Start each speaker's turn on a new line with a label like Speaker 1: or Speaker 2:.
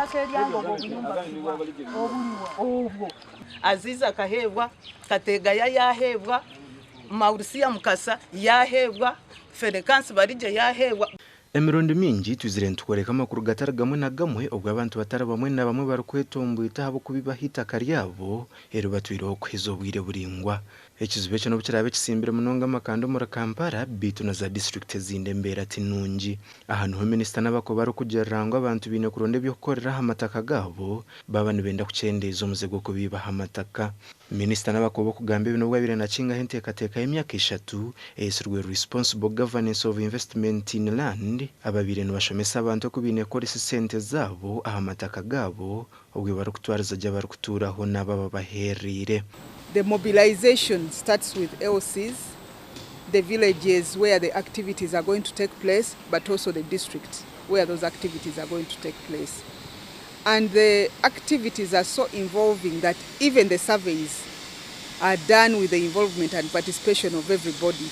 Speaker 1: ettaka eryange obuyumba obwo Aziza kahebwa Kategaya yahebwa Maurisia Mukasa yahebwa Ferekansi Barije yahebwa.
Speaker 2: Emirundi mingi tuzire ntukoreka amakuru gatari gamwe na gamwe ubwo abantu batari bamwe na bamwe barukwetombuita habo kubiba hitaka ryabo ero batwiriho kwezo bwire buringwa ekizibe cyo n'ubukirabe kisimbire munonga makando muri Kampala bitu na za district zinde mbera tinungi ahantu ho Minisita Nabakooba barukugererangwa abantu bine kuronde byo gukorera amataka gabo baba nibenda kucendeza umuzego kubiba amataka. Minisita Nabakooba kugamba ibintu bwa bire na kinga hentekateka y'imyaka 3 esurwe responsible governance of investment in land ababire nubashomesa abantu kubine korese sente zabo amataka gabo ubwo barukutwariza jya barukuturaho nababa baherire.
Speaker 3: The mobilization starts with LCs, the villages where the activities are going to take place, but also the districts where those activities are going to take place. And the activities are so involving that even the surveys are done with the involvement and participation of everybody.